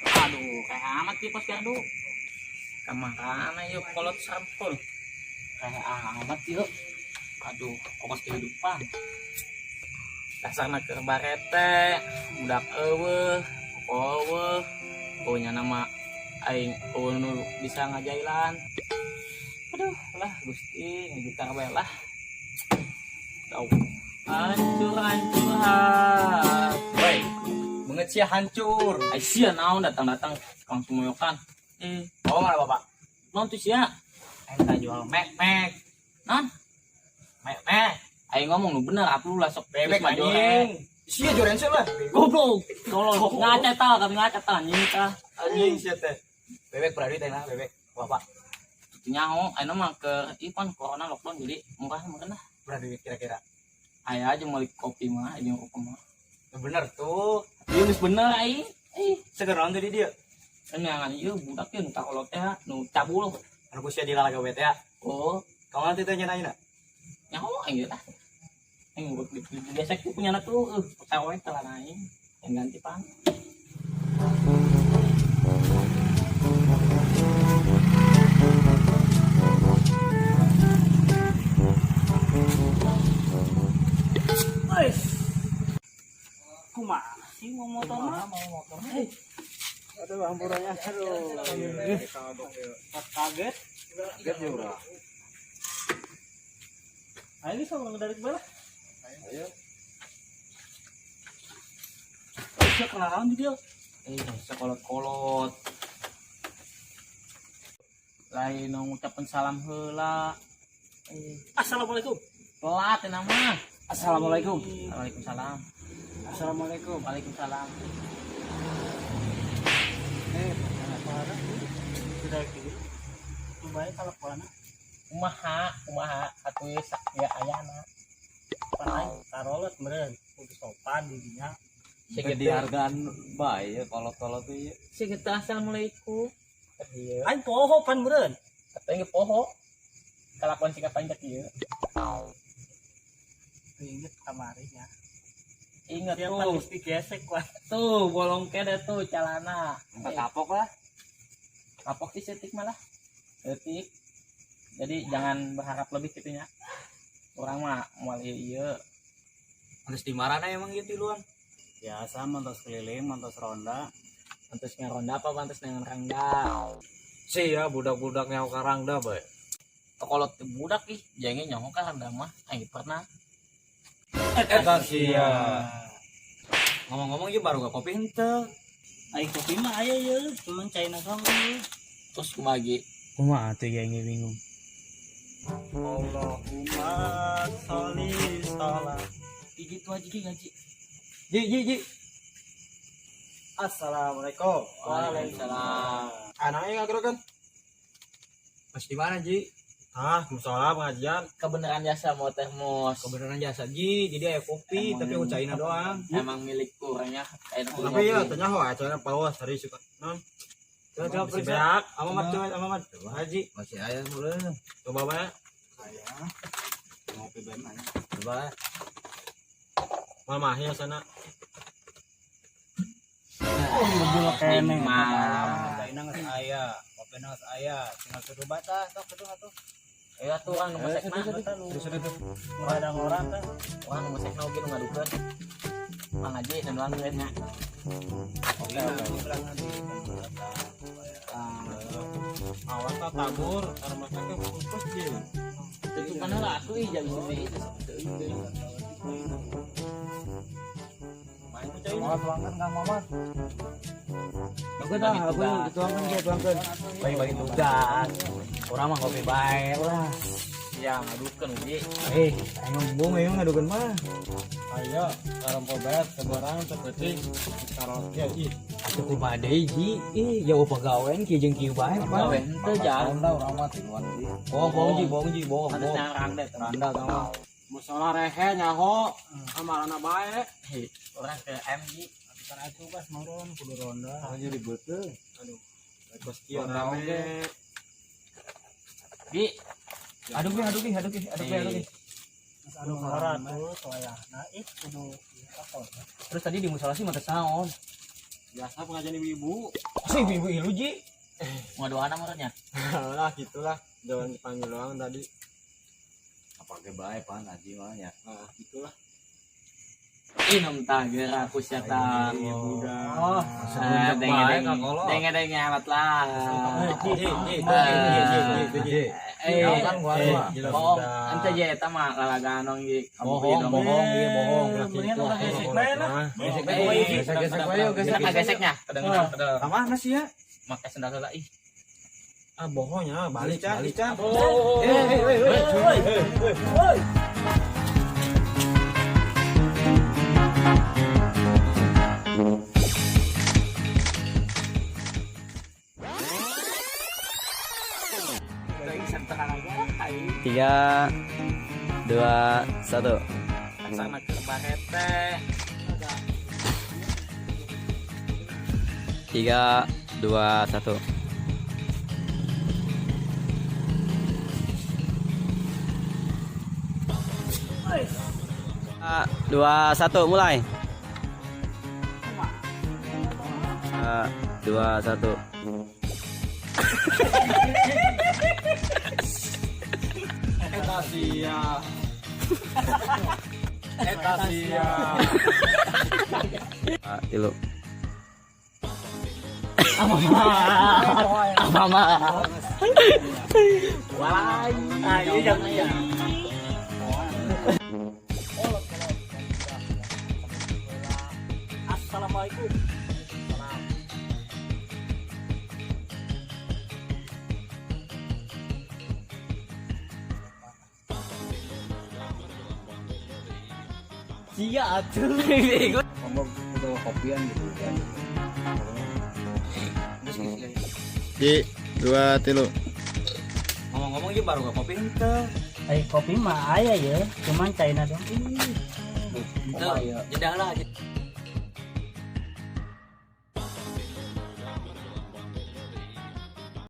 Aduh, kayak amat sih pos aduh. Kemana yuk kolot sampul. Kayak amat yuk. Aduh, kos kehidupan. Dasarna keur barete, budak eueuh, eueuh. Punya nama aing nu bisa ngajailan. Aduh, lah Gusti, ngitar bae lah. Tau. Hancur Woi, Banget sih hancur. ai sia naon datang-datang langsung moyokan. Oh mana bapak? Naon tuh sia? Aing teh jual mek. Naon? Mek. Aing ngomong nu bener, atuh lah sok Bebek mah anjing. Sia joren sih lah. Goblok. Tolong ngaca tah, kami ngaca tah anjing tah. Anjing sia teh. Bebek berarti teh nah bebek. Bapak Nyaho, ayeuna mah ke ipan corona lockdown jadi murah meureun lah. berarti kira-kira. Aya aja meuli kopi mah, jeung rokok mah. Bener tuh. Ieu geus bener aing. Seger naon teh di dieu? Kan nyangan ieu budak ieu nu takolot teh nu cabul. Anu ku sia dilalaga we teh. Oh, Kamu nanti tanya nanya. nyaho aing tah. Aing urut di desek tuh punya tuh, sawe telah aing. Yang ganti pan. Kumaha sih mau motor mah? Aduh hampurannya aduh. Kaget. Kaget juga. Ayo sama dari bawah. Ayo. Siapa kenalan di dia? Sekolot-kolot. Lain ngucapin salam heula. Assalamualaikum. Pelat nama. Assalamualaikum. Waalaikumsalam. Assalamualaikum. Waalaikumsalam. Sudah gitu. Coba teleponnya. Kumaha atuh sak ya ayana. Paling tarolot meureun kudu sopan di dinya. Siga dihargaan bae kolot-kolot ieu. Siga assalamualaikum. Ieu. Aing poho pan meureun. Atuh ge poho. Kalakuan siga panjat ieu. Inget kamarinya. Ingat Dia tuh. kan mesti gesek wah. Tuh bolong kede tuh celana. Kapok lah. Kapok sih setik malah. Setik. Jadi jangan berharap lebih gitunya. Orang mah moal ieu. Terus di mana emang gitu luan? Biasa mantos keliling, mantos ronda. Pantes ngaronda apa pantes dengan rangda. Sih ya budak-budak nyawa karangda bae. Kalau budak ih jangan nyaho ka rangda mah aing pernah. Sia. Ngomong-ngomong ieu baru gak kopi henteu. Aing kopi mah aya ieu, cuman caina doang. Terus kumagi. Kumaha atuh ya ini bingung. Allahumma sholli salam. Gitu aja gaji. Ji. Assalamualaikum. Waalaikumsalam. Anaknya ngagerokan. Mas di mana, Ji? Musola pengajian. Kebenaran jasa mau teh mos. Kebenaran jasa, Ji. Jadi aya kopi, Emang tapi aku caina doang. Emang milikku orangnya. Tapi ya tanya hoa acara pawas hari suka. Non. Coba periksa. Amamat. Coba Haji. Masih aya muleuh. Coba bae. Aya. Ngopi bae mah. Coba. Mamah ya sana. Betul kene. Caina geus aya, kopi geus aya. Tinggal kudu batas, tok kudu atuh. Ya tuh orang ngesekna. Orang teh. Orang ngesekna oge nu ngadukeun. Mang Haji dan orang lainnya. Oke. Awas tak tabur, karena mereka fokus Ji. Itu kan lah aku jangan ngomong itu. Main tuh caina. Mamat tuangkan Kang Mamat. Bagus dah, Aku dituangkan dia tuangkan. bagi tugas. Orang mah kopi bae lah. Ya ngadukeun oge. Ayo ngomong ayo ngadukeun mah. Ayo, sareng pobet sebarang seperti karaoke Ji. Atuh kumaha deui Ji? Ya pagawean kieu jeung kieu bae Gawe Pak. henteu jan. Urang mah tiluan Ji. Bohong Ji. Ada yang rangda teh. Randa tama. Musola rehe nyaho, amarana bae. Orang ke MG. Kan atuh pas mauron kudu ronda. Hanya ribet teh. Kos kieu rame. Gi, Aduh ge. Anu ngaratus wayahna kudu apa? Terus tadi di musola sih mata saon. Biasa pengajian ibu-ibu. Si ibu ilu ji. mau doana menurutnya. Lah gitulah. Jangan dipanggil doang tadi. Apa ke bae pan aji mah ya. Nah, gitulah. Inom tah geura aku sia tah. Oh, Denge amat lah. Bohong, ente je eta mah lalaganong ge. Bohong Geseknya. Kemana sih ya? Make sendal heula ih. Ah, bohongnya balik Can. Tiga, dua, satu. Laksana keur barete. 3, 2, 1. Dua, satu, mulai. 2, 1. Tilu. Assalamualaikum. Sia atuh. Ngomong itu kopian gitu kan. Di 2, 3. Ngomong-ngomong ieu baru kopi henteu. Kopi mah aya ya, cuman China dong. Jedah lah.